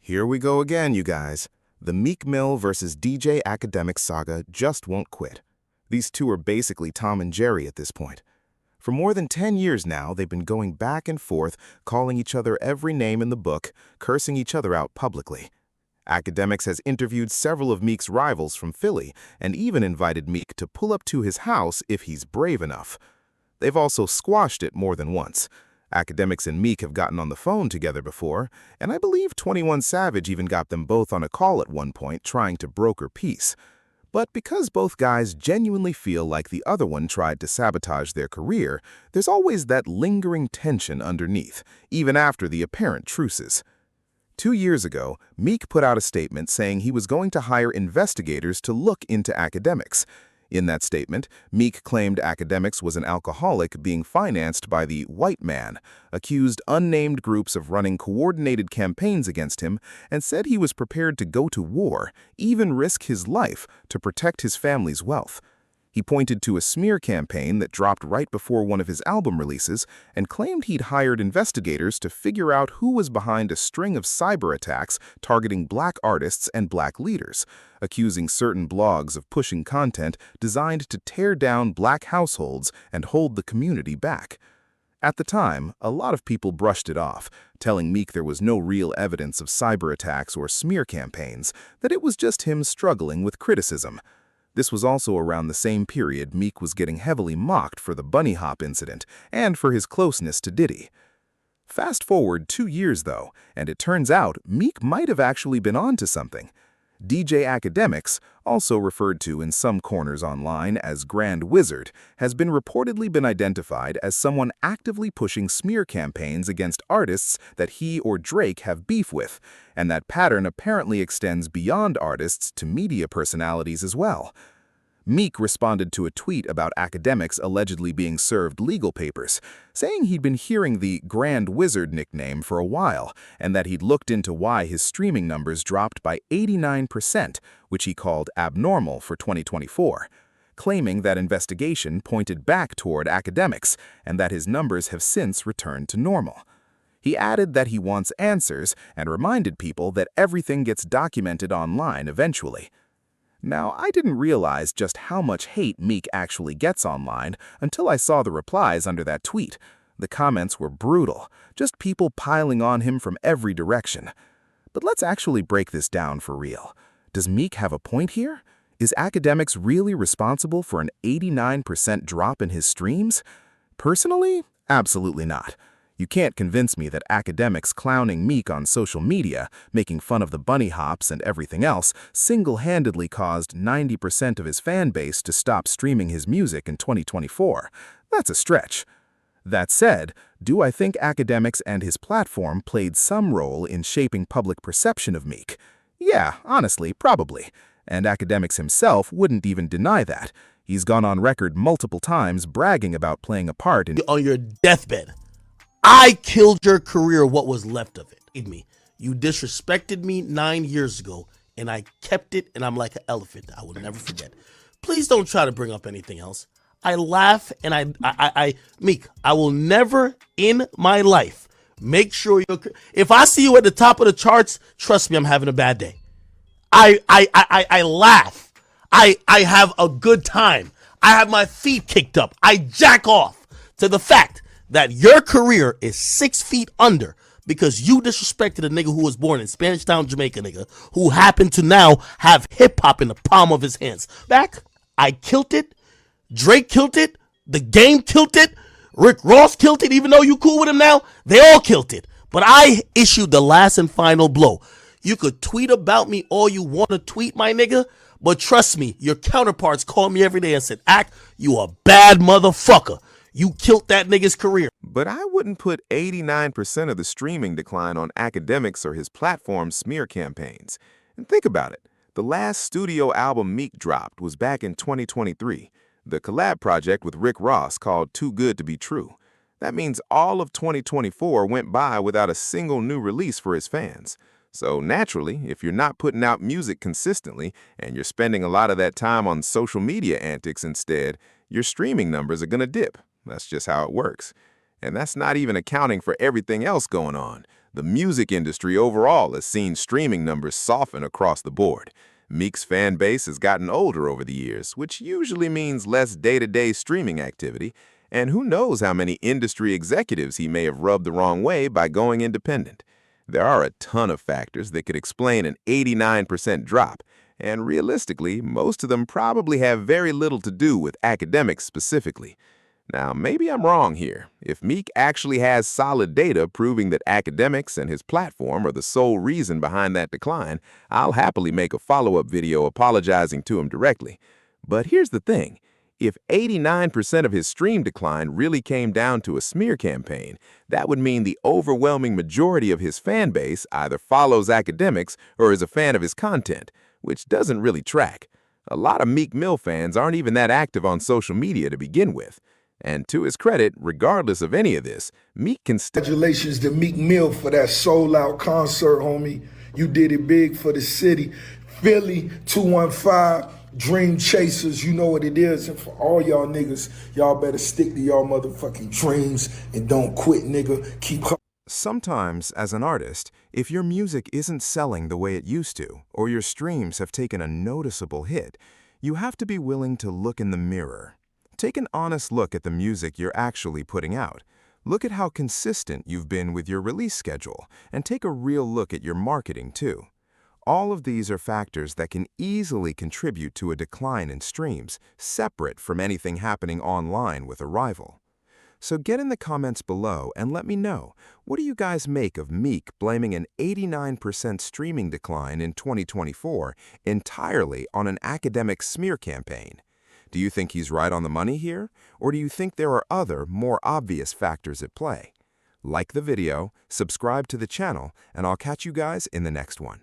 Here we go again, you guys. The Meek Mill versus DJ Akademiks saga just won't quit. These two are basically Tom and Jerry at this point. For more than 10 years now, they've been going back and forth, calling each other every name in the book, cursing each other out publicly. Akademiks has interviewed several of Meek's rivals from Philly and even invited Meek to pull up to his house if he's brave enough. They've also squashed it more than once. Akademiks and Meek have gotten on the phone together before, and I believe 21 Savage even got them both on a call at one point trying to broker peace. But because both guys genuinely feel like the other one tried to sabotage their career, there's always that lingering tension underneath, even after the apparent truces. 2 years ago, Meek put out a statement saying he was going to hire investigators to look into Akademiks. In that statement, Meek claimed Akademiks was an alcoholic being financed by the white man, accused unnamed groups of running coordinated campaigns against him, and said he was prepared to go to war, even risk his life, to protect his family's wealth. He pointed to a smear campaign that dropped right before one of his album releases and claimed he'd hired investigators to figure out who was behind a string of cyber attacks targeting black artists and black leaders, accusing certain blogs of pushing content designed to tear down black households and hold the community back. At the time, a lot of people brushed it off, telling Meek there was no real evidence of cyber attacks or smear campaigns, that it was just him struggling with criticism. This was also around the same period Meek was getting heavily mocked for the bunny hop incident and for his closeness to Diddy. Fast forward 2 years, though, and it turns out Meek might have actually been onto something. DJ Akademiks, also referred to in some corners online as Grand Wizard, has been reportedly identified as someone actively pushing smear campaigns against artists that he or Drake have beef with, and that pattern apparently extends beyond artists to media personalities as well. Meek responded to a tweet about Akademiks allegedly being served legal papers, saying he'd been hearing the Grand Wizard nickname for a while, and that he'd looked into why his streaming numbers dropped by 89%, which he called abnormal for 2024, claiming that investigation pointed back toward Akademiks and that his numbers have since returned to normal. He added that he wants answers and reminded people that everything gets documented online eventually. Now, I didn't realize just how much hate Meek actually gets online until I saw the replies under that tweet. The comments were brutal, just people piling on him from every direction. But let's actually break this down for real. Does Meek have a point here? Is Akademiks really responsible for an 89% drop in his streams? Personally, absolutely not. You can't convince me that Akademiks clowning Meek on social media, making fun of the bunny hops and everything else, single-handedly caused 90% of his fan base to stop streaming his music in 2024. That's a stretch. That said, do I think Akademiks and his platform played some role in shaping public perception of Meek? Yeah, honestly, probably. And Akademiks himself wouldn't even deny that. He's gone on record multiple times bragging about playing a part in on your deathbed. I killed your career, what was left of it. You disrespected me 9 years ago, and I kept it, and I'm like an elephant. I will never forget. Please don't try to bring up anything else. I laugh, and Meek, I will never in my life make sure if I see you at the top of the charts, trust me, I'm having a bad day. I laugh. I have a good time. I have my feet kicked up. I jack off to the fact that your career is 6 feet under because you disrespected a nigga who was born in Spanish Town, Jamaica, nigga, who happened to now have hip-hop in the palm of his hands. Back, I killed it. Drake killed it. The Game killed it. Rick Ross killed it, even though you cool with him now. They all killed it. But I issued the last and final blow. You could tweet about me all you want to tweet, my nigga, but trust me, your counterparts call me every day and said, Ak, you a bad motherfucker. You killed that nigga's career. But I wouldn't put 89% of the streaming decline on Akademiks or his platform's smear campaigns. And think about it. The last studio album Meek dropped was back in 2023, the collab project with Rick Ross called Too Good to Be True. That means all of 2024 went by without a single new release for his fans. So naturally, if you're not putting out music consistently and you're spending a lot of that time on social media antics instead, your streaming numbers are going to dip. That's just how it works. And that's not even accounting for everything else going on. The music industry overall has seen streaming numbers soften across the board. Meek's fan base has gotten older over the years, which usually means less day-to-day streaming activity, and who knows how many industry executives he may have rubbed the wrong way by going independent. There are a ton of factors that could explain an 89% drop, and realistically, most of them probably have very little to do with Akademiks specifically. Now, maybe I'm wrong here. If Meek actually has solid data proving that Akademiks and his platform are the sole reason behind that decline, I'll happily make a follow-up video apologizing to him directly. But here's the thing. If 89% of his stream decline really came down to a smear campaign, that would mean the overwhelming majority of his fan base either follows Akademiks or is a fan of his content, which doesn't really track. A lot of Meek Mill fans aren't even that active on social media to begin with. And to his credit, regardless of any of this, Meek can still... Congratulations to Meek Mill for that sold-out concert, homie. You did it big for the city. Philly, 215, Dream Chasers, you know what it is. And for all y'all niggas, y'all better stick to y'all motherfucking dreams and don't quit, nigga. Keep... Sometimes, as an artist, if your music isn't selling the way it used to, or your streams have taken a noticeable hit, you have to be willing to look in the mirror. Take an honest look at the music you're actually putting out. Look at how consistent you've been with your release schedule, and take a real look at your marketing too. All of these are factors that can easily contribute to a decline in streams, separate from anything happening online with a rival. So get in the comments below and let me know, what do you guys make of Meek blaming an 89% streaming decline in 2024 entirely on an Akademiks smear campaign? Do you think he's right on the money here, or do you think there are other, more obvious factors at play? Like the video, subscribe to the channel, and I'll catch you guys in the next one.